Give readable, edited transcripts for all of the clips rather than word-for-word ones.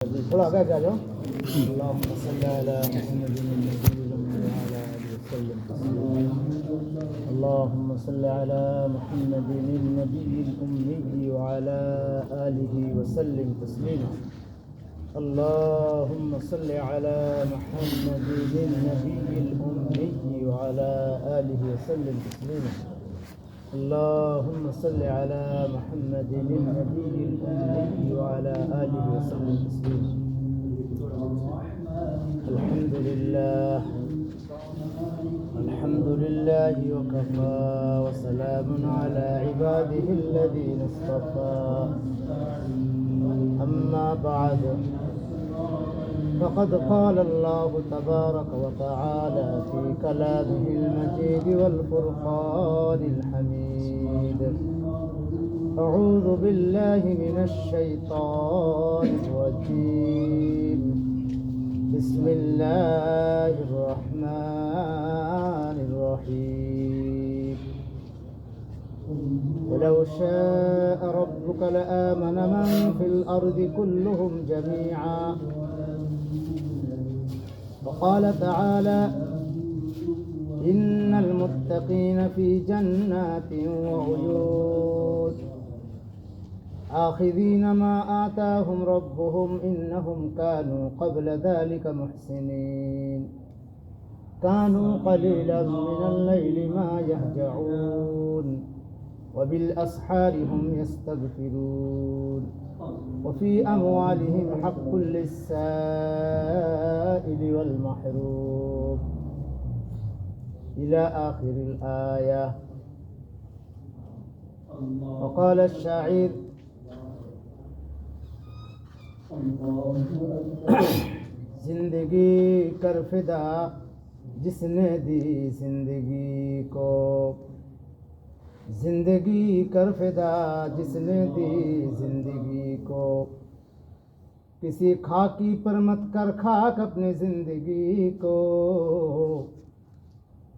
تھوڑا آگے آ جاؤ. اللهم صل على محمد النبي الأمي وعلى آله وسلم تسليما. اللهم صل على محمد النبي الأمي وعلى آله وسلم تسليما. اللهم صل على محمد النبي الأمي وعلى آله وسلم تسليما. اللهم صل على محمد النبي الأمي وعلى آله وسلم تسليما. الحمد لله وكفى وسلام على عباده الذين اصطفى. أما بعد فقد قال الله تبارك وتعالى في كلامه المجيد والفرقان الحميد: أعوذ بالله من الشيطان الرجيم. بسم الله الرحمن الرحيم. ولو شاء ربك لآمن من في الأرض كلهم جميعا. وقال تعالى: إن المتقين في جنات وعيون آخذين ما آتاهم ربهم إنهم كانوا قبل ذلك محسنين. كانوا قليلا من الليل ما يهجعون وبالأسحار هم يستغفرون. وفي أموالهم حق للسائل والمحروم إلى آخر الآية. وقال الشاعر: زندگی کر فدا جس نے دی زندگی کو. زندگی کر فدا جس نے دی زندگی کو. کسی خاکی پر مت کر خاک اپنی زندگی کو.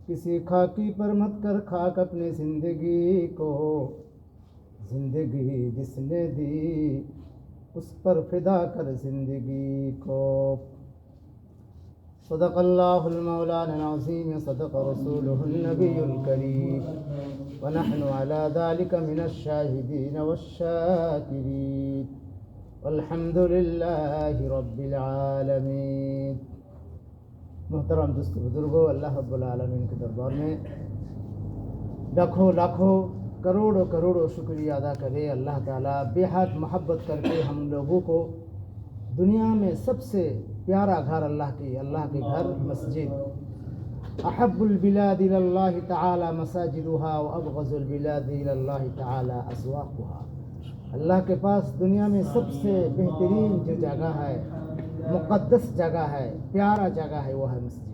کسی خاکی پر مت کر خاک اپنی زندگی کو. زندگی جس نے دی اس پر فدا کر زندگی کو. صدق اللہ المولانا العظیم. صدق رسولہ النبی الکریم. ونحن على ذلك من الشاہدین والشاکرین. والحمد للہ رب العالمین. محترم دوست بزرگوں، اللہ رب العالمین کے دربار میں لاکھوں لاکھوں کروڑوں کروڑوں شکریہ ادا کرے. اللہ تعالیٰ بے حد محبت کر کے ہم لوگوں کو دنیا میں سب سے پیارا گھر اللہ کے گھر مسجد، احب البلاد الى اللہ تعالی مساجدها وابغض البلاد الى اللہ تعالی اسواقها. اللہ کے پاس دنیا میں سب سے بہترین جو جگہ ہے، مقدس جگہ ہے، پیارا جگہ ہے، وہ ہے مسجد.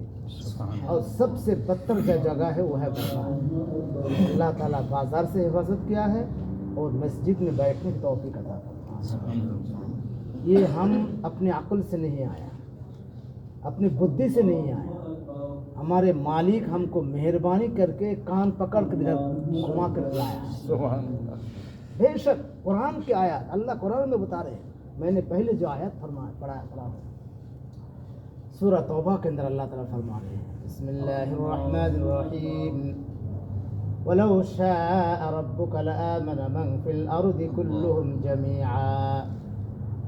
اور سب سے بدتر جو جگہ ہے وہ ہے بازار. اللہ تعالیٰ بازار سے حفاظت کیا ہے اور مسجد میں بیٹھنے کی توفیق عطا فرمایا. یہ ہم اپنے عقل سے نہیں آیا، اپنی بدھی سے نہیں آیا. ہمارے مالک ہم کو مہربانی کر کے کان پکڑ کے گھما کر لایا. بے شک قرآن کی آیات اللہ قرآن میں بتا رہے ہیں. میں نے پہلے جو آیت پڑھا سورہ توبہ کے اندر اللہ تعالیٰ فرما رہے ہیں: بسم اللہ الرحمن الرحیم. وَلَوْ شَاءَ رَبُّكَ لَآمَنَ مَنْ فِي الْأَرْضِ كُلُّهُمْ جَمِيعًا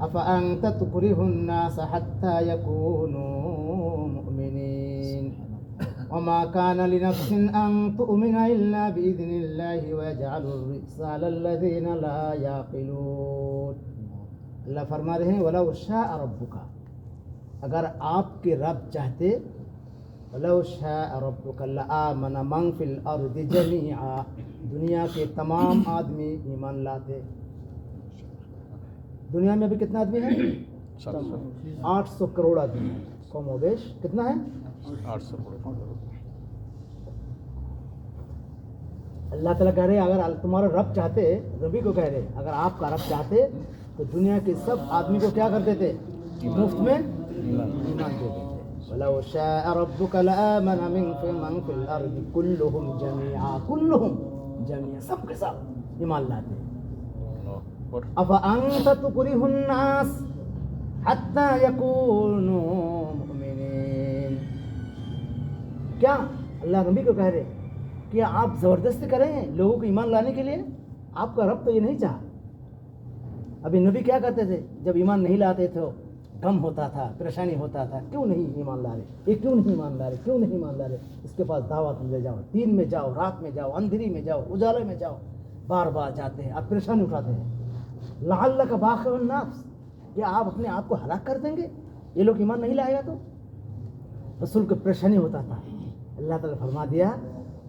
أَفَأَنْتَ تُكْرِهُ النَّاسَ حَتَّى يَكُونُوا مُؤْمِنِينَ وَمَا كَانَ لِنَفْسٍ أَنْ تُؤْمِنَ إِلَّا بِإِذْنِ اللَّهِ وَيَجْعَلُ الرِّجْسَ عَلَى الَّذِينَ لَا يَعْقِلُونَ. اللہ فرما رہے ہیں: وَلَوْ شَاءَ رَبُّكَ، اگر آپ کے رب چاہتے، وَلَوْ شَاءَ رَبُّكَ لَآمَنَ مَنْ فِي الْأَرْضِ جَمِيعًا، دنیا کے تمام آدمی ایمان لاتے. دنیا میں ابھی کتنا آدمی ہے؟ 800 کروڑ آدمی ہے. کم و بیش کتنا ہے؟ 800 کروڑ. اللہ تعالیٰ کہہ رہے اگر تمہارا رب چاہتے، ربی کو کہہ رہے اگر آپ کا رب چاہتے تو دنیا کے سب آدمی کو کیا کر دیتے؟ مفت میں ایمان دے دیتے. وَلَوْ شَاءَ رَبُّكَ لَآمَنَ مَنْ فِي الْأَرْضِ كُلُّهُمْ جَمِيعًا. سب کے سب ایمان لاتے. افانت تکرہ الناس، حتی یکونوا مؤمنین. کیا اللہ نبی کو کہہ رہے کہ آپ زبردستی کریں لوگوں کو ایمان لانے کے لیے؟ آپ کا رب تو یہ نہیں چاہا. ابھی نبی کیا کرتے تھے جب ایمان نہیں لاتے تھے؟ غم ہوتا تھا, پریشانی ہوتا تھا, کیوں نہیں ایمان لا رہے, یہ کیوں نہیں ایمان لا رہے, کیوں نہیں ایمان لا رہے. اس کے پاس دعوت لے جاؤ, دین میں جاؤ, رات میں جاؤ, اندھیری میں جاؤ, اجالے میں جاؤ, بار بار جاتے ہیں, آپ پریشانی اٹھاتے ہیں. لعلک باخع النفس, کیا آپ اپنے آپ کو ہلاک کر دیں گے یہ لوگ ایمان نہیں لائے گا تو؟ رسول کو پریشانی ہوتا تھا. اللہ تعالیٰ فرما دیا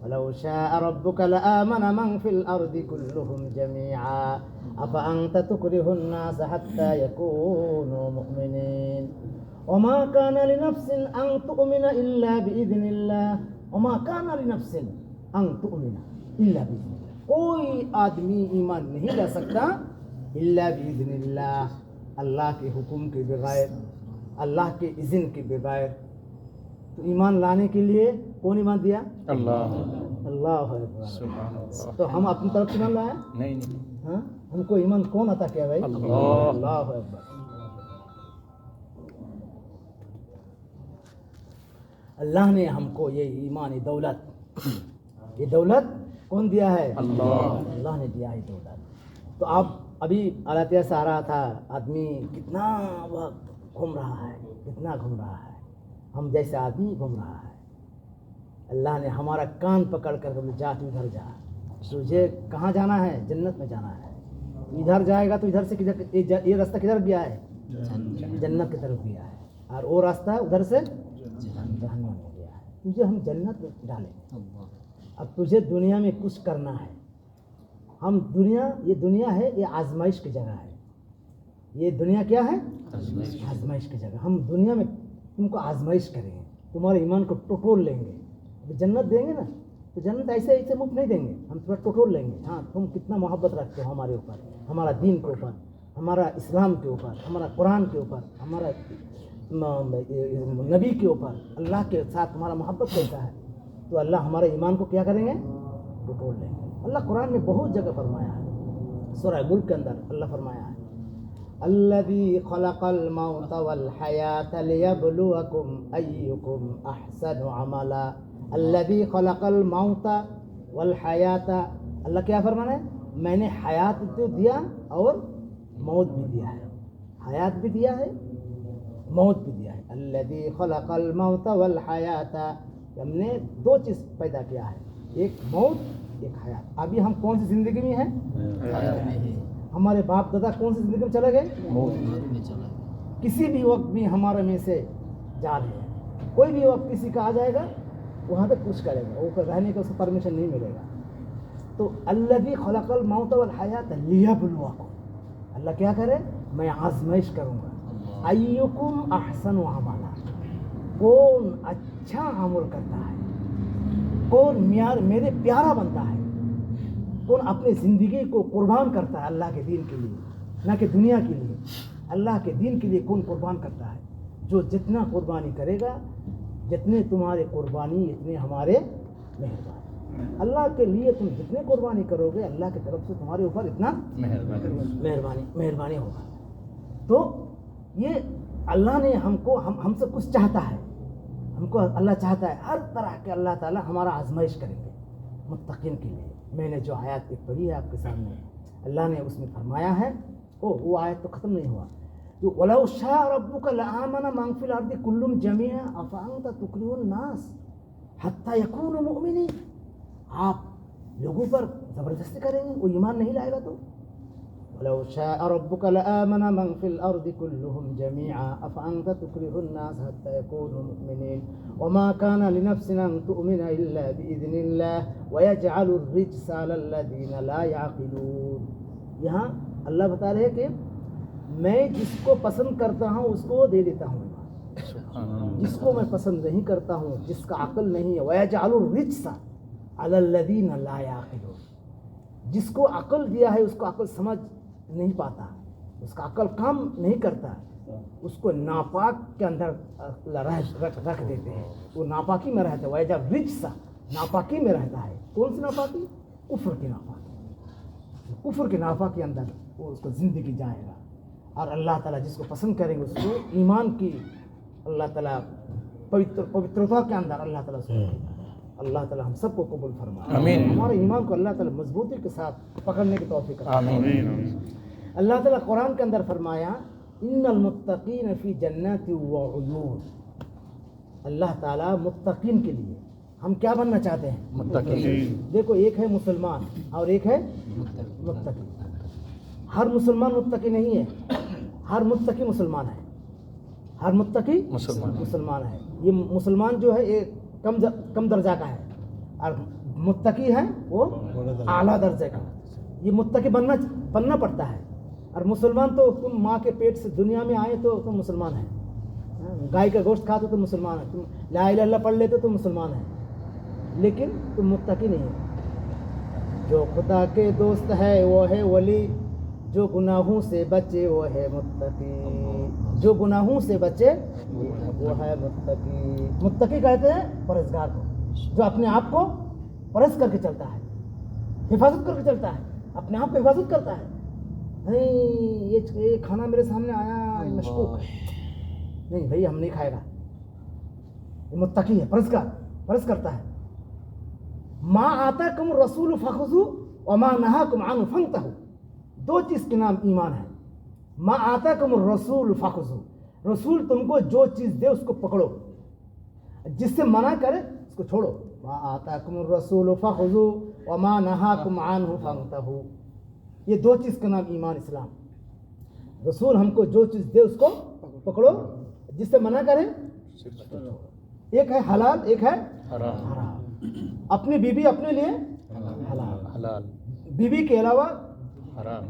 وَلَوْ شَاءَ رَبُّكَ لَآمَنَ مَنْ فِي الْأَرْضِ كُلُّهُمْ جَمِيعًا أَفَأَنْتَ تُكْرِهُ النَّاسَ حَتَّى يَكُونُوا مُؤْمِنِينَ وَمَا كَانَ لِنَفْسٍ أَنْ تُؤْمِنَ إِلَّا بِإِذْنِ اللَّهِ وَمَا كَانَ لِنَفْسٍ أَنْ تُؤْمِنَ إِلَّا بِإِذْنِ اللَّهِ. کوئی آدمی ایمان نہیں لا سکتا الا بإذن اللہ, اللہ کے حکم کے بغیر, اللہ کے اذن کے بغیر. تو ایمان لانے کے لیے کون ایمان دیا؟ اللہ. اللہ اکبر. تو ہم اپنی طرف سے ایمان لایا نہیں. ہاں, ہم کو ایمان کون عطا کیا بھائی؟ اللہ اکبر. اللہ نے ہم کو یہ ایمان, یہ دولت کون دیا ہے؟ اللہ نے دیا ہے دولت. تو آپ ابھی آلاتیہ سے آ رہا تھا, آدمی کتنا وقت گھوم رہا ہے, کتنا گھوم رہا ہے, ہم جیسے آدمی گھوم رہا ہے. اللہ نے ہمارا کان پکڑ کر جا, تو ادھر جا, تجھے کہاں جانا ہے؟ جنت میں جانا ہے. ادھر جائے گا تو ادھر سے کدھر, یہ راستہ کدھر گیا ہے؟ جنت کی طرف گیا ہے, اور وہ راستہ ادھر سے جہنم میں گیا ہے. تجھے ہم جنت میں ڈالیں. اب تجھے دنیا میں کچھ کرنا ہے. ہم یہ دنیا ہے, یہ آزمائش کی جگہ ہے. یہ دنیا کیا ہے؟ آزمائش کی جگہ. ہم دنیا میں تم کو آزمائش کریں گے, تمہارے ایمان کو ٹٹول لیں گے. جنت دیں گے نا, تو جنت ایسے مفت نہیں دیں گے, ہم تھوڑا ٹٹول لیں گے. ہاں, تم کتنا محبت رکھتے ہو ہمارے اوپر, ہمارا دین کے اوپر, ہمارا اسلام کے اوپر, ہمارا قرآن کے اوپر, ہمارا نبی کے اوپر, اللہ کے ساتھ تمہارا محبت کیسا ہے. تو اللہ ہمارے ایمان کو کیا کریں گے؟ ٹٹول لیں گے. اللہ قرآن میں بہت جگہ فرمایا ہے. سورہ ملک کے اندر اللہ فرمایا ہے الذی خلق الموت والحیاة لیبلوکم ایکم احسن عملا. الذی خلق الموت والحیاة, اللہ کیا فرمانا ہے؟ میں نے حیات تو دیا اور موت بھی دیا ہے. حیات بھی دیا ہے, موت بھی دیا ہے. الذی خلق الموت والحیاة, ہم نے دو چیز پیدا کیا ہے, ایک موت, ایک حیات. ابھی ہم کون سی زندگی میں ہیں؟ ہمارے باپ دادا کون سی زندگی میں چلے گئے؟ موت میں. کسی بھی وقت بھی ہمارے میں سے جا رہے ہیں. کوئی بھی وقت کسی کا آ جائے گا, وہاں پہ کچھ کرے گا, وہ رہنے کا اس کو پرمیشن نہیں ملے گا. تو الذی خلق الموت والحیاة لیبلوکم, اللہ کیا کرے؟ میں آزمائش کروں گا. ایکم احسن عملا, کون اچھا عمل کرتا ہے, کون میرے پیارا بنتا ہے, کون اپنی زندگی کو قربان کرتا ہے اللہ کے دین کے لیے, نہ کہ دنیا کے لیے. اللہ کے دین کے لیے کون قربان کرتا ہے؟ جو جتنا قربانی کرے گا, جتنے تمہارے قربانی اتنے ہمارے مہربانی. اللہ کے لیے تم جتنے قربانی کرو گے, اللہ کی طرف سے تمہارے اوپر اتنا مہربانی ہوگا. تو یہ اللہ نے ہم سے کچھ چاہتا ہے. ہم کو اللہ چاہتا ہے ہر طرح کے, اللہ تعالیٰ ہمارا آزمائش کریں گے متقین کے لیے. میں نے جو آیات ایک پڑھی ہے آپ کے سامنے, اللہ نے اس میں فرمایا ہے, وہ آیت تو ختم نہیں ہوا, جو وَلَوْ شَاءَ رَبُّكَ لَآمَنَ مَنْ فِي الْأَرْضِ كُلُّهُمْ جَمِيعًا أَفَأَنْتَ تُكْرِهُ النَّاسَ حَتَّى يَكُونُوا مُؤْمِنِينَ. آپ لوگوں پر زبردستی کریں گے, وہ ایمان نہیں لائے گا تو. وَلَوْ شَاءَ رَبُّكَ لَآمَنَ مَنْ فِي الْأَرْضِ كُلُّهُمْ جَمِيعًا أَفَأَنْتَ تُكْرِهُ النَّاسَ حَتَّى يَكُونُوا مُؤْمِنِينَ وَمَا كَانَ لِنَفْسٍ أَنْ تُؤْمِنَ إِلَّا بِإِذْنِ اللَّهِ وَيَجْعَلُ الرِّجْسَ عَلَى الَّذِينَ لَا يَعْقِلُونَ. یہاں اللہ بتا رہے کہ میں جس کو پسند کرتا ہوں اس کو دے دیتا ہوں, جس کو میں پسند نہیں کرتا ہوں, جس کا عقل نہیں ہے, وَيَجْعَلُ الرِّجْسَ عَلَى الَّذِينَ لَا يَعْقِلُونَ. جس کو عقل دیا ہے اس کو عقل سمجھ نہیں پاتا, اس کا عقل کام نہیں کرتا, اس کو ناپاک کے اندر رکھ دیتے ہیں, وہ ناپاکی میں رہتا ہے. وجہ رجس ناپاکی میں رہتا ہے. کون سی ناپاکی؟ کفر کی ناپاکی. کفر کی ناپاکی کے اندر وہ اس کو زندگی جائے گا. اور اللہ تعالیٰ جس کو پسند کریں گے اس کو ایمان کی اللہ تعالیٰ پوترتا کے اندر اللہ تعالیٰ اس کو رکھے گا۔ اللہ تعالیٰ ہم سب کو قبول فرمائے، آمین۔ ہمارے ایمان کو اللہ تعالیٰ مضبوطی کے ساتھ پکڑنے کی توفیق عطا آمین۔ اللہ تعالیٰ قرآن کے اندر فرمایا ان المتقین فی جنات وعیون، اللہ تعالیٰ متقین کے لیے ہم کیا بننا چاہتے ہیں؟ متقین۔ دیکھو ایک ہے مسلمان اور ایک ہے متقی۔ ہر مسلمان متقی نہیں ہے، ہر متقی مسلمان ہے، ہر متقی مسلمان ہے۔ یہ مسلمان جو ہے یہ کم درجہ کا ہے اور متقی ہے وہ اعلیٰ درجے کا۔ یہ متقی بننا پڑتا ہے۔ اور مسلمان تو تم ماں کے پیٹ سے دنیا میں آئے تو تم مسلمان ہیں، گائے کا گوشت کھاتے تو مسلمان ہے، تم لا الہ الا اللہ پڑھ لیتے تو مسلمان ہے، لیکن تم متقی نہیں ہو۔ جو خدا کے دوست ہے وہ ہے ولی، جو گناہوں سے بچے وہ ہے متقی، جو گناہوں سے بچے وہ ہے متقی۔ متقی کہتے ہیں پرہیزگار کو، جو اپنے آپ کو پرہیز کر کے چلتا ہے، حفاظت کر کے چلتا ہے، اپنے آپ کو حفاظت کرتا ہے۔ نہیں یہ کھانا میرے سامنے آیا مشکوک ہے، نہیں بھائی ہم نہیں کھائے گا، یہ متقی ہے، پرہیز کرتا ہے۔ ما آتاکم الرسول فخذوا وما نہاکم عنہ فانتہوا، دو چیز کے نام ایمان ہے۔ ما آتاکم الرسول فخذوا، رسول تم کو جو چیز دے اس کو پکڑو، جس سے منع کرے اس کو چھوڑو۔ ما آتاکم الرسول فخذوا وما نہاکم عنہ فانتہوا، یہ دو چیز کا نام ایمان اسلام۔ رسول ہم کو جو چیز دے اس کو پکڑو، جس سے منع کرے ایک ہے حلال ایک ہے حرام۔ اپنی بیوی اپنے لیے حلال، بیوی کے علاوہ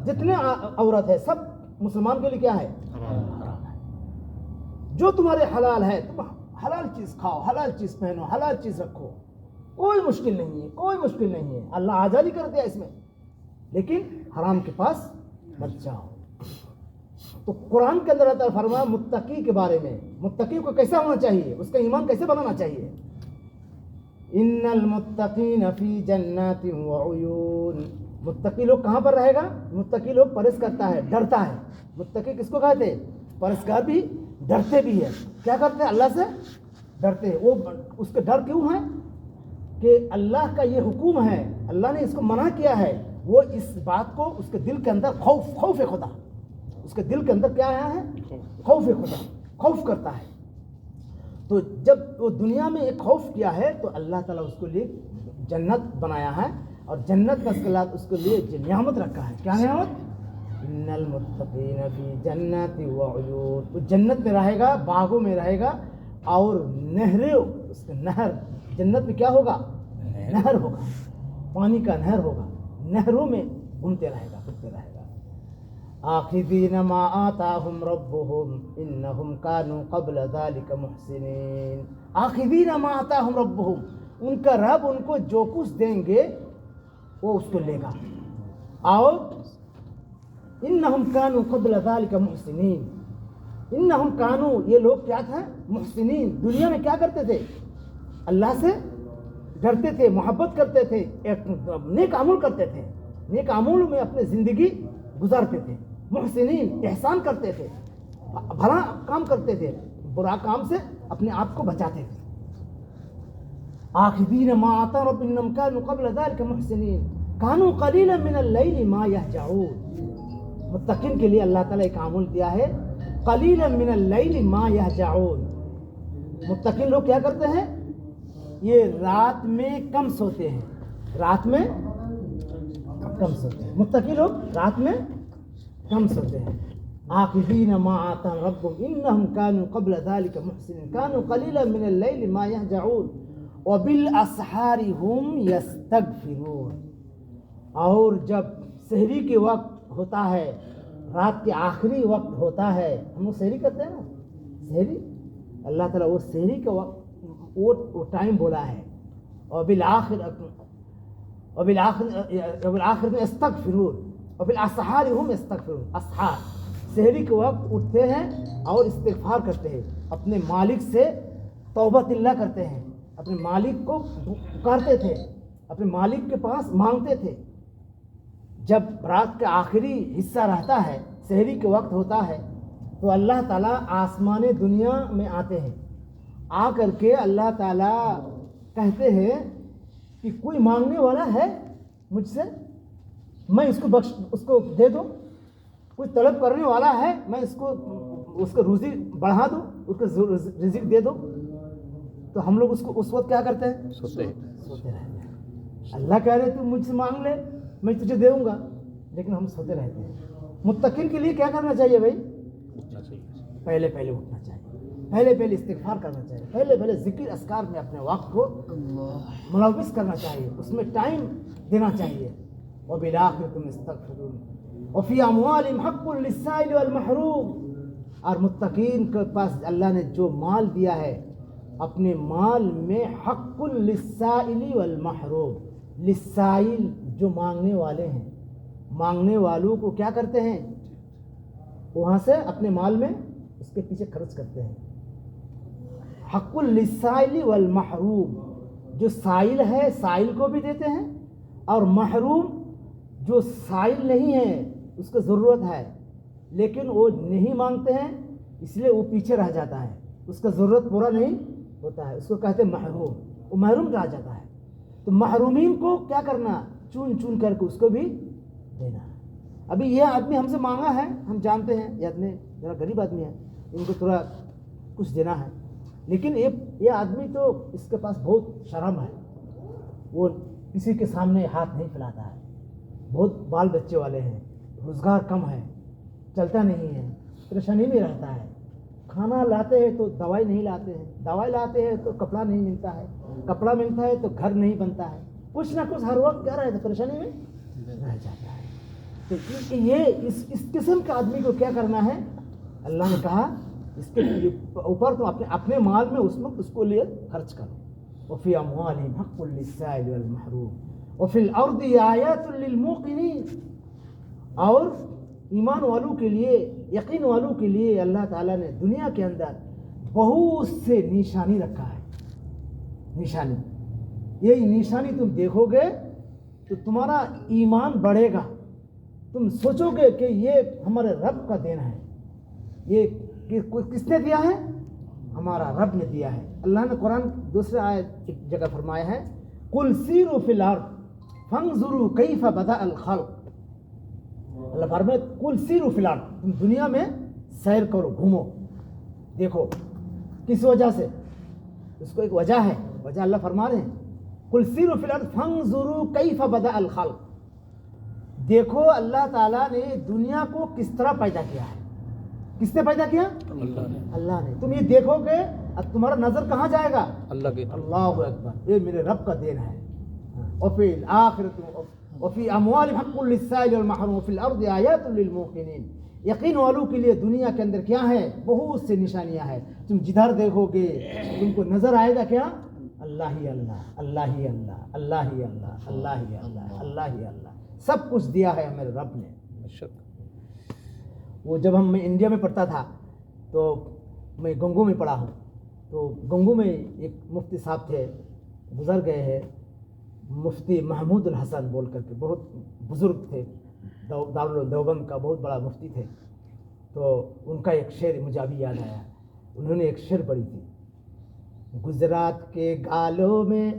جتنے عورت ہے سب مسلمان کے لیے کیا ہے؟ حرام ہے۔ جو تمہارے حلال ہے تم حلال چیز کھاؤ، حلال چیز پہنو، حلال چیز رکھو، کوئی مشکل نہیں ہے، کوئی مشکل نہیں ہے، اللہ آزادی کر دیا اس میں، لیکن حرام کے پاس مت جاؤ۔ تو قرآن کے اندر اللہ فرمایا متقی کے بارے میں، متقی کو کیسا ہونا چاہیے، اس کا ایمان کیسے بنانا چاہیے۔ ان المتقین فی جنات وعیون، متقی لوگ کہاں پر رہے گا؟ متقی لوگ پرہیز کرتا ہے، ڈرتا ہے۔ متقی کس کو کہتے ہیں؟ پرہیزگار بھی ڈرتے بھی ہے۔ کیا کرتے ہیں؟ اللہ سے ڈرتے ہیں۔ وہ اس کے ڈر کیوں ہے کہ اللہ کا یہ حکم ہے، اللہ نے اس کو منع کیا ہے، وہ اس بات کو اس کے دل کے اندر خوف خدا، اس کے دل کے اندر کیا آیا ہے؟ خوف خدا، خوف کرتا ہے۔ تو جب وہ دنیا میں ایک خوف کیا ہے تو اللہ تعالیٰ اس کے لیے جنت بنایا ہے، اور جنت کا اس کے لیے نعمت رکھا ہے۔ کیا نعمت؟ ان المتقین فی جنات وعیون، وہ جنت میں رہے گا، باغوں میں رہے گا، اور نہریں، اس کے نہر، جنت میں کیا ہوگا؟ نہر ہوگا، پانی کا نہر ہوگا، نہروں میں گھومتے رہے گا، پھرتے رہے گا۔ آخذین ما آتاہم ربہم انہم کانوا قبل ذلک محسنین، آخذین ما آتاہم ربہم، ان کا رب ان کو جو کچھ دیں گے وہ اس کو لے گا، اور انہم کانوا قبل ذلک محسنین، انہم کانوا، یہ لوگ کیا تھا؟ محسنین، دنیا میں کیا کرتے تھے؟ اللہ سے ڈرتے تھے، محبت کرتے تھے، ایک نیک عمل کرتے تھے، نیک عمل میں اپنی زندگی گزارتے تھے، محسنین، احسان کرتے تھے، بھلا کام کرتے تھے، برا کام سے اپنے آپ کو بچاتے تھے۔ آخذین ما آتاہم ربہم انہم کانوا قبل ذلک محسنین کانوا قلیلا من اللیل ما یہجعون، متقین کے لیے اللہ تعالیٰ ایک عمل دیا ہے، قلیلا من اللیل ما یہجعون، متقین لوگ کیا کرتے ہیں؟ یہ رات میں کم سوتے ہیں، رات میں کم سوتے ہیں، متقی لوگ رات میں کم سوتے ہیں۔ آخذین ما آتاہم ربہم انہم کانوا قبل ذلک محسنین کانوا قلیلا من اللیل ما یہجعون وبالاسحار ہم یستغفرون، اور جب سحری کے وقت ہوتا ہے، رات کے آخری وقت ہوتا ہے، ہم لوگ سحری کرتے ہیں نا، سحری، اللہ تعالیٰ وہ سحری کا وقت وہ ٹائم بولا ہے، وبالآخر میں استغفرون وبالاسحار ہم یستغفرون، اسحار سحری کے وقت اٹھتے ہیں اور استغفار کرتے ہیں، اپنے مالک سے توبۃ اللہ کرتے ہیں، اپنے مالک کو پکارتے تھے، اپنے مالک کے پاس مانگتے تھے۔ جب رات کا آخری حصہ رہتا ہے سحری کے وقت ہوتا ہے تو اللہ تعالیٰ آسمان دنیا میں آتے ہیں، آ کر کے اللہ تعالیٰ کہتے ہیں کہ کوئی مانگنے والا ہے مجھ سے، میں اس کو دے دوں، کوئی طلب کرنے والا ہے میں اس کو روزی بڑھا دوں، اس کو رزق دے دوں. تو ہم لوگ اس وقت کیا کرتے ہیں؟ سوتے رہتے ہیں. اللہ کہہ رہے تو مجھ سے مانگ لے میں تجھے دوں گا، لیکن ہم سوتے رہتے ہیں. متقین کے لیے کیا کرنا چاہیے بھائی؟ پہلے اٹھنا چاہیے، پہلے استغفار کرنا چاہیے، پہلے ذکر اذکار میں اپنے وقت کو ملوث کرنا چاہیے، اس میں ٹائم دینا چاہیے. وبالآخرۃ هم يستغفرون وفی اموالہم حق للسائل والمحروم. اور متقین کے پاس اللہ نے جو مال دیا ہے، اپنے مال میں حق للسائل والمحروم. للسائل جو مانگنے والے ہیں، مانگنے والوں کو کیا کرتے ہیں؟ وہاں سے اپنے مال میں اس کے پیچھے خرچ کرتے ہیں. حق للسائل والمحروم، جو سائل ہے سائل کو بھی دیتے ہیں، اور محروم جو سائل نہیں ہے اس کو ضرورت ہے لیکن وہ نہیں مانگتے ہیں، اس لیے وہ پیچھے رہ جاتا ہے، اس کا ضرورت پورا نہیں ہوتا ہے، اس کو کہتے ہیں محروم. وہ محروم رہ جاتا ہے. تو محرومین کو کیا کرنا؟ چن کر کے اس کو بھی دینا. ابھی یہ آدمی ہم سے مانگا ہے، ہم جانتے ہیں یہ آدمی ذرا غریب آدمی ہے، ان کو تھوڑا کچھ دینا ہے، لیکن یہ آدمی تو اس کے پاس بہت شرم ہے، وہ کسی کے سامنے ہاتھ نہیں پھیلاتا ہے، بہت بال بچے والے ہیں، روزگار کم ہے، چلتا نہیں ہے، پریشانی میں رہتا ہے. کھانا لاتے ہیں تو دوائی نہیں لاتے ہیں، دوائی لاتے ہیں تو کپڑا نہیں ملتا ہے، کپڑا ملتا ہے تو گھر نہیں بنتا ہے، کچھ نہ کچھ ہر وقت کیا رہتا ہے؟ پریشانی میں رہ جاتا ہے. تو یہ اس قسم کے آدمی کو کیا کرنا ہے؟ اللہ نے کہا اس کے اوپر تم اپنے مال میں اس کو لیے خرچ کرو. وفی اموالہم حق للسائل والمحروم وفی الارض آیات للموقنین. اور ایمان والوں کے لیے، یقین والوں کے لیے اللہ تعالیٰ نے دنیا کے اندر بہت سے نشانی رکھا ہے. نشانی، یہ نشانی تم دیکھو گے تو تمہارا ایمان بڑھے گا. تم سوچو گے کہ یہ ہمارے رب کا دینا ہے. یہ کس نے دیا ہے؟ ہمارا رب نے دیا ہے. اللہ نے قرآن دوسرے آیت ایک جگہ فرمایا ہے قل سیروا فی الارض فانظروا کیف بدأ الخلق. اللہ فرمائے قل سیروا فی الارض، تم دنیا میں سیر کرو، گھومو، دیکھو. کس وجہ سے؟ اس کو ایک وجہ ہے، وجہ اللہ فرما رہے ہیں قل سیروا فی الارض فانظروا کیف بدأ الخلق. دیکھو اللہ تعالیٰ نے دنیا کو کس طرح پیدا کیا ہے. کس نے پیدا کیا؟ اللہ نے. تم یہ دیکھو گے اب تمہارا نظر کہاں جائے گا؟ اللہ کی طرف. اللہ اکبر، یہ میرے رب کا دین ہے. وفی الآخرۃ وفی اموالہم حق للسائل والمحروم وفی الارض آیات للموقنین. یقین والوں کے لیے دنیا کے اندر کیا ہے؟ بہت سی نشانیاں ہیں. تم جدھر دیکھو گے تم کو نظر آئے گا کیا؟ اللہ ہی اللہ، اللہ ہی اللہ، اللہ ہی اللہ، اللہ ہی اللہ، اللہ ہی اللہ. سب کچھ دیا ہے میرے رب نے. وہ جب میں انڈیا میں پڑھتا تھا تو میں گنگو میں پڑھا ہوں. تو گنگو میں ایک مفتی صاحب تھے، گزر گئے ہیں، مفتی محمود الحسن بول کر کے، بہت بزرگ تھے، دارالعلوم دیوبند کا بہت بڑا مفتی تھے. تو ان کا ایک شعر مجھے ابھی یاد آیا. انہوں نے ایک شعر پڑھی تھی گجرات کے گالوں میں،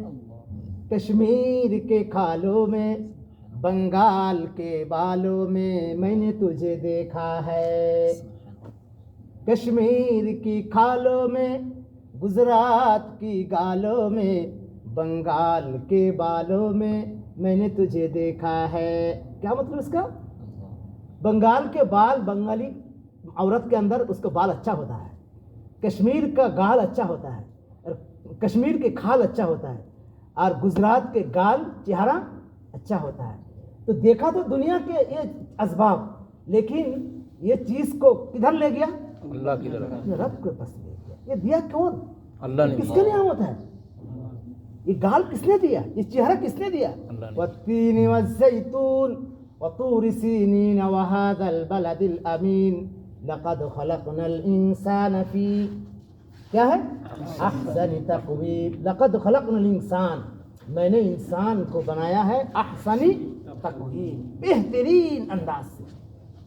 کشمیر کے کھالوں میں، بنگال کے بالوں میں نے تجھے دیکھا ہے. کشمیر کی کھالوں میں، گجرات کی گالوں میں، بنگال کے بالوں میں نے تجھے دیکھا ہے. کیا مطلب اس کا؟ بنگال کے بال، بنگالی عورت کے اندر اس کا بال اچھا ہوتا ہے، کشمیر کا گال اچھا ہوتا ہے، اور کشمیر کے کھال اچھا ہوتا ہے، اور گجرات کے گال چہرہ اچھا ہوتا ہے. تو دیکھا تو دنیا کے یہ اسباب، لیکن یہ چیز کو کدھر لے گیا؟ اللہ کی طرف، اپنے رب کے پاس لے گیا. یہ دیا کون؟ اللہ نے. کس کے نعمت ہے؟ یہ گال کس نے دیا؟ یہ چہرہ کس نے دیا؟ والتین والزیتون وطور سینین وهذا البلد الامین لقد خلقنا الانسان فی کیا ہے؟ احسن تقویم. لقد خلقنا الانسان، میں نے انسان کو بنایا ہے احسن تقویم، بہترین انداز سے.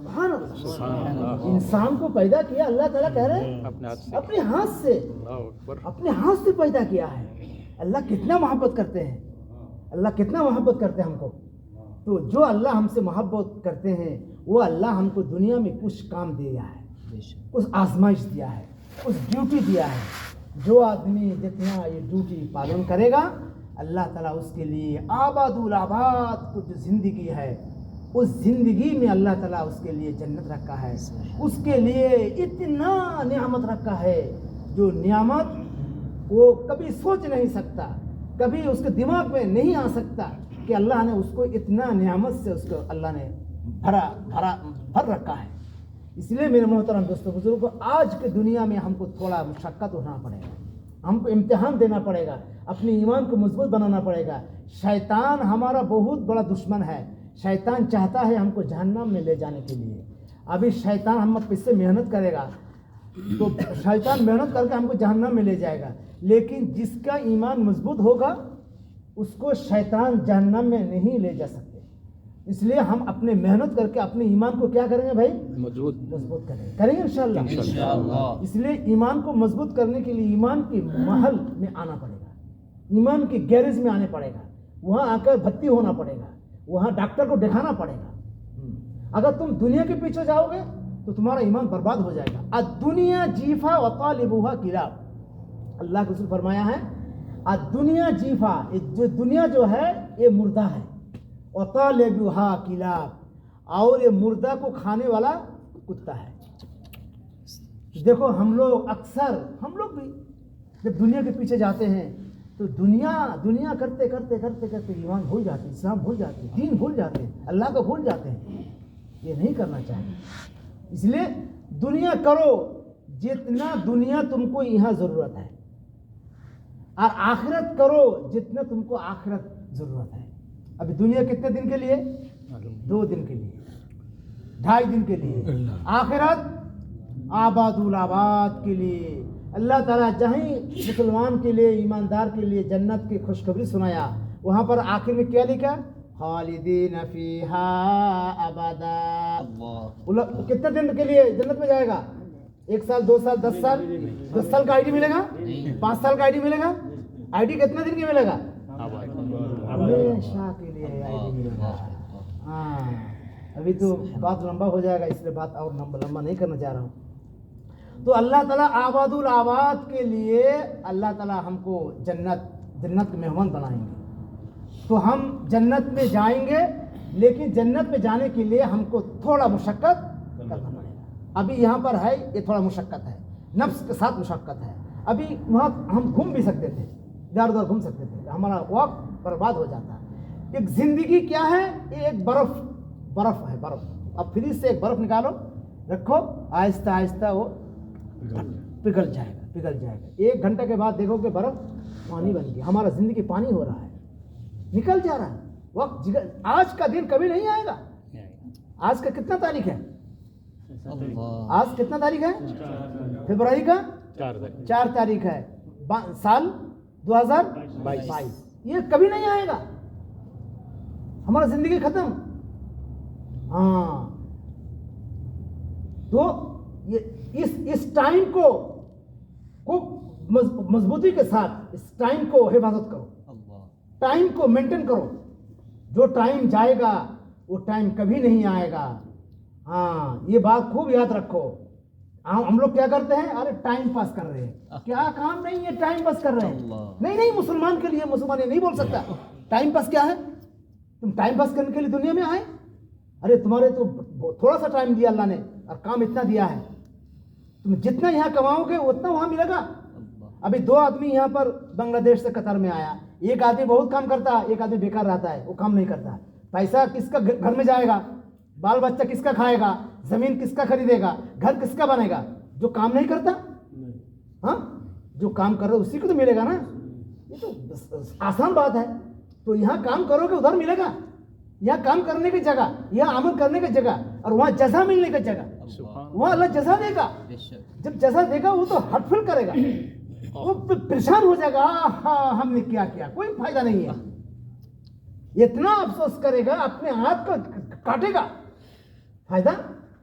سبحان اللہ. انسان کو پیدا کیا اللہ تعالیٰ کہہ رہے ہیں اپنے ہاتھ سے, اپنے ہاتھ سے پیدا کیا ہے. اللہ کتنا محبت کرتے ہیں, اللہ کتنا محبت کرتے ہیں ہم کو. تو جو اللہ ہم سے محبت کرتے ہیں وہ اللہ ہم کو دنیا میں کچھ کام دیا ہے, کچھ آزمائش دیا ہے, کچھ ڈیوٹی دیا ہے. جو آدمی جتنا یہ ڈیوٹی پالن کرے گا اللہ تعالیٰ اس کے لیے آباد الآباد کو جو زندگی ہے اس زندگی میں اللہ تعالیٰ اس کے لیے جنت رکھا ہے. اس کے لیے اتنا نعمت رکھا ہے جو نعمت وہ کبھی سوچ نہیں سکتا, کبھی اس کے دماغ میں نہیں آ سکتا کہ اللہ نے اس کو اتنا نعمت سے اس کو اللہ نے بھر رکھا ہے. اس لیے میرے محترم دوستوں بزرگوں, آج کے دنیا میں ہم کو تھوڑا مشقت اٹھانا پڑے گا, ہم کو امتحان دینا پڑے گا, اپنے ایمان کو مضبوط بنانا پڑے گا. شیطان ہمارا بہت بڑا دشمن ہے. شیطان چاہتا ہے ہم کو جہنم میں لے جانے کے لیے. ابھی شیطان ہم اس سے محنت کرے گا تو شیطان محنت کر کے ہم کو جہنم میں لے جائے گا, لیکن جس کا ایمان مضبوط ہوگا اس کو شیطان جہنم میں نہیں لے جا سکتے. اس لیے ہم اپنے محنت کر کے اپنے ایمان کو کیا کریں گے بھائی, مضبوط کریں گے انشاءاللہ. اس لیے ایمان کو مضبوط کرنے کے لیے ایمان کے محل میں آنا پڑے گا, ایمان کے گیرج میں آنے پڑے گا, وہاں آ کر بھرتی ہونا پڑے گا, وہاں ڈاکٹر کو دکھانا پڑے گا. اگر تم دنیا کے پیچھے جاؤ گے تو تمہارا ایمان برباد ہو جائے گا. الدنیا جیفا وطالبوہا کلاب, اللہ کے رسول فرمایا ہے الدنیا جیفا, جو دنیا جو ہے یہ مردہ ہے, وطالبوہا کلاب, اور یہ مردہ کو کھانے والا کتا ہے. دیکھو ہم لوگ اکثر, ہم لوگ بھی جب دنیا کے پیچھے جاتے ہیں تو دنیا کرتے کرتے کرتے کرتے ایمان بھول جاتے ہیں, اسلام بھول جاتے ہیں, دین بھول جاتے ہیں, اللہ کو بھول جاتے ہیں. یہ نہیں کرنا چاہیے. اس لیے دنیا کرو جتنا دنیا تم کو یہاں ضرورت ہے, اور آخرت کرو جتنا تم کو آخرت ضرورت ہے. ابھی دنیا کتنے دن کے لیے, 2 دن کے لیے, 2.5 دن کے لیے. آخرت آباد الآباد کے لیے. اللہ تعالیٰ جہیں مسلمان کے لیے, ایماندار کے لیے جنت کی خوشخبری سنایا, وہاں پر آخر میں کیا لکھا, خالدین فیہا ابدا. کتنے دن کے لیے جنت میں جائے گا, 1 سال 2 سال 10 سال 10 سال کا آئی ڈی ملے گا, 5 سال کا آئی ڈی ملے گا. آئی ڈی کتنے دن کی ملے گا, ہمیشہ کے لیے آئی ڈی ملے گا. ہاں ابھی تو بات لمبا ہو جائے گا, اس لیے بات اور لمبا نہیں کرنا چاہ رہا ہوں. تو اللہ تعالیٰ آباد الآباد کے لیے اللہ تعالیٰ ہم کو جنت کے مہمان بنائیں گے. تو ہم جنت میں جائیں گے, لیکن جنت میں جانے کے لیے ہم کو تھوڑا مشقت کرنا پڑے گا. ابھی یہاں پر ہے یہ تھوڑا مشقت ہے, نفس کے ساتھ مشقت ہے. ابھی وہاں ہم گھوم بھی سکتے تھے, ادھر ادھر گھوم سکتے تھے, ہمارا وقت برباد ہو جاتا ہے. ایک زندگی کیا ہے, یہ ایک برف ہے, برف. اب فریج سے ایک برف نکالو, رکھو, آہستہ آہستہ وہ پگھل جائے گا. 1 گھنٹے کے بعد دیکھو کہ برف پانی بن گیا. ہمارا زندگی پانی ہو رہا ہے, نکل جا رہا ہے وقت. آج کا دن کبھی نہیں آئے گا. آج کا کتنا تاریخ ہے, آج کتنا تاریخ ہے, فروری کا 4 تاریخ ہے, سال 2022. یہ کبھی نہیں آئے گا, ہمارا زندگی ختم. ہاں تو اس ٹائم کو مضبوطی کے ساتھ اس ٹائم کو حفاظت کرو, ٹائم کو مینٹین کرو. جو ٹائم جائے گا وہ ٹائم کبھی نہیں آئے گا. ہاں یہ بات خوب یاد رکھو. ہم لوگ کیا کرتے ہیں, ارے ٹائم پاس کر رہے ہیں, کیا کام نہیں ہے, ٹائم پاس کر رہے ہیں. نہیں, مسلمان کے لیے مسلمان یہ نہیں بول سکتا. ٹائم پاس کیا ہے, تم ٹائم پاس کرنے کے لیے دنیا میں آئے. ارے تمہارے تو تھوڑا سا ٹائم دیا اللہ نے اور کام اتنا دیا ہے. تم جتنا یہاں کماؤ گے اتنا وہاں ملے گا. ابھی 2 آدمی یہاں پر بنگلہ دیش سے قطر میں آیا, ایک آدمی بہت کام کرتا ہے, ایک آدمی بیکار رہتا ہے, وہ کام نہیں کرتا. پیسہ کس کا گھر میں جائے گا, بال بچہ کس کا کھائے گا, زمین کس کا خریدے گا, گھر کس کا بنے گا, جو کام نہیں کرتا. ہاں جو کام کر رہا ہے اسی کو تو ملے گا نا. یہ تو آسان بات ہے. تو یہاں کام کرو گے ادھر ملے گا. یہاں کام کرنے کی جگہ, یہاں عمل کرنے کی جگہ, اور وہاں جزا ملنے کی جگہ, وہاں اللہ جزا دے گا. جب جزا دے گا وہ تو ہٹ پھل کرے گا, وہ پریشان ہو جائے گا, ہاں ہم نے کیا, کوئی فائدہ نہیں ہے. اتنا افسوس کرے گا, اپنے ہاتھ کو کاٹے گا, فائدہ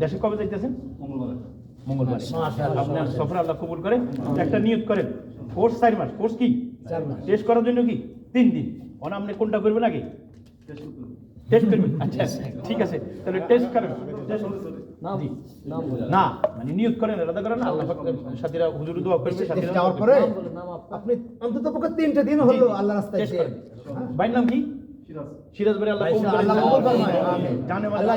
দেশে কবে যাইতেছেন? মঙ্গলবার। আপনার সফর আল্লাহ কবুল করে। একটা নিয়ত করেন, কোর্স 4 মাস। কোর্স কি? 4 মাস। টেস্ট করার জন্য কি 3 দিন। আপনি কোনটা করবেন আগে? টেস্ট করবেন। আচ্ছা ঠিক আছে, তাহলে টেস্ট করেন। না মানে নিয়ত করেন, ইরাদা করেন, আল্লাহ সাথীরা হুজুর দোয়া করবে, সাথীরা যাওয়ার পরে আপনি অন্তত পক্ষে 3টা দিন হলো আল্লাহর রাস্তায় টেস্ট করেন। ভাইয়ের নাম কি? সিরাজ ভাই। আল্লাহ কবুল ফরমায়, আমিন। আল্লাহ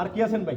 আর কি আছেন ভাই?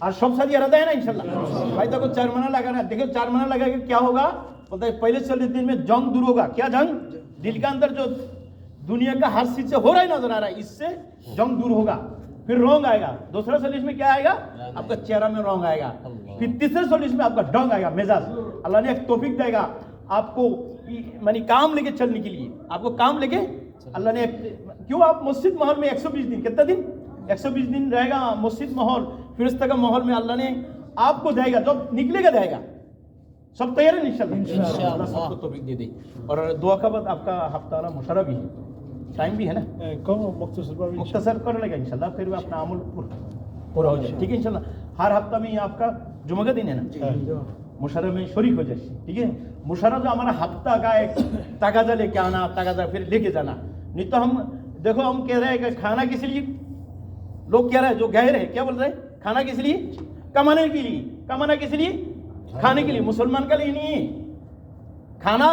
اور سب شادی ارادہ ہے نا انشاءاللہ. بھائی دیکھو 4 مہینہ لگانا, دیکھو 4 مہینہ لگا کے کیا ہوگا بولتا ہے پہلے 40 دن میں جنگ دور ہوگا. کیا جنگ؟ دل کے اندر جو دنیا کا ہر چیز سے ہو رہا ہے نظر آ رہا ہے, اس سے جنگ دور ہوگا. پھر رونگ آئے گا. دوسرا 40 میں کیا آئے گا؟ آپ کا چہرہ میں رونگ آئے گا. پھر تیسرے 40 میں آپ کا ڈنگ آئے گا, مزاج. اللہ نے ایک توفیق دے گا آپ کو یعنی کام لے کے چلنے کے لیے. آپ کو کام لے کے اللہ نے کیوں آپ مسجد ماحول میں 120 دن, کتنا دن؟ 120 دن رہے گا مسجد ماحول, فرشتہ کا ماحول میں. اللہ نے آپ کو دے گا, جب نکلے گا دے گا. سب تیار ہے انشاءاللہ. اللہ سب کو توفیق دے دے. اور دعا کا بعد آپ کا ہفتہ مشورہ بھی ہے, ٹائم بھی ہے نا, مختصر کر لے گا انشاءاللہ. پھر وہ اپنا عمل پورا ہو جائے. ٹھیک ہے انشاءاللہ. ہر ہفتہ میں آپ کا جمعہ کا دن ہے نا, مشورہ میں شریک ہو جائے. ٹھیک ہے. مشورہ جو ہمارا ہفتہ کا ایک تقاضا لے کے آنا, تقاضا پھر لے کے جانا. نہیں تو ہم دیکھو ہم کہہ رہے ہیں کہ کھانا کس لیے, لوگ کہہ رہے ہیں جو گہرے ہیں کیا بول رہے ہیں, کھانا کس لیے؟ کمانے کے لیے. کمانا کس لیے؟ کھانے کے لیے. مسلمان کا لیے نہیں ہے کھانا,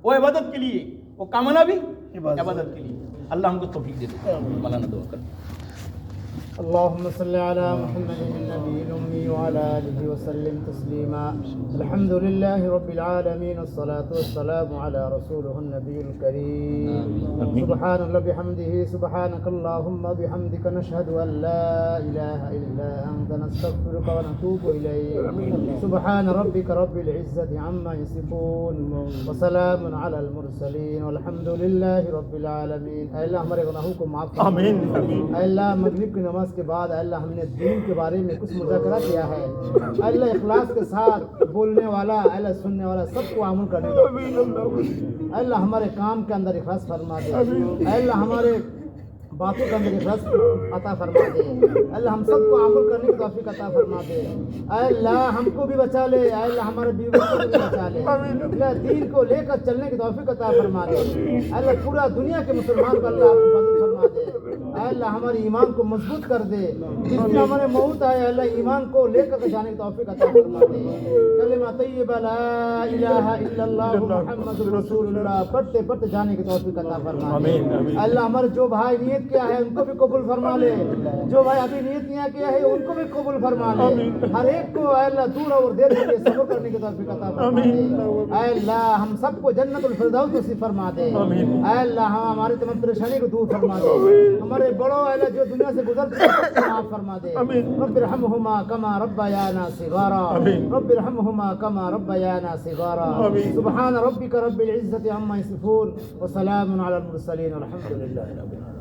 وہ عبادت کے لیے, وہ کمانا بھی عبادت کے لیے. اللہ ہم کو توفیق دے دے. مولانا دعا کر. اللهم صل على محمد النبي الأمي وعلى آله وسلم تسليما. الحمد لله رب العالمين, والصلاة والسلام على رسوله النبي الكريم. سبحان الله بحمده, سبحانك اللهم بحمدك, نشهد أن لا إله إلا أنت, نستغفرك ونتوب إليك. سبحان ربك رب العزة عما يصفون, وسلام على المرسلين, والحمد لله رب العالمين. اے اللہ ہمارے گناہوں کو معاف فرما. آمین. اے اللہ مغرب کی نماز کے بعد اللہ ہم نے دین کے بارے میں کچھ مذاکرہ کیا ہے. اللہ اخلاص کے ساتھ بولنے والا, اللہ سننے والا سب کو عمل کرنے کا. اللہ ہمارے کام کے اندر اخلاص فرما دے. اللہ ہمارے باتوں کے اندر اخلاص عطا فرما دے. اللہ ہم سب کو عمل کرنے کی توفیق عطا فرما دے. اے اللہ ہم کو بھی بچا لے. اے اللہ ہمارے بیوی بچوں کو بھی بچا لے. اللہ دین کو لے کر چلنے کی توفیق عطا فرما دے. اللہ پورا دنیا کے مسلمان کو اللہ حفاظت فرما دے. اے اللہ ہمارے ایمان کو مضبوط کر دے. جس دن ہمارے موت آئے اللہ ایمان کو لے کر جانے کی توفیق عطا فرما دے. کلمہ طیبہ لا الہ الا اللہ محمد رسول اللہ پڑھتے پڑھتے جانے کی توفیق عطا فرما دے. اللہ ہمارے جو بھائی نیت کیا ہے ان کو بھی قبول فرما لے. جو بھائی ابھی نیت نہیں کیا ہے ان کو بھی قبول فرما لے. ہر ایک کو اے اللہ دور اور دیر کے لیے صبر کرنے کی توفیق عطا فرما دے. اے اللہ ہم سب کو جنت الفردوس نصیب فرما دے. اے اللہ ہم ہماری تمام پریشانی کو دور فرما دے. ہمارے بڑوں اے اللہ جو دنیا سے گزر چکے ہیں معاف فرما دے. رب ارحمہما کما ربیانا صغارا. رب ارحمہما کما ربیانا صغارا. سبحان ربک رب العزة عما یصفون, وسلام علی المرسلین, والحمد للہ رب العالمین.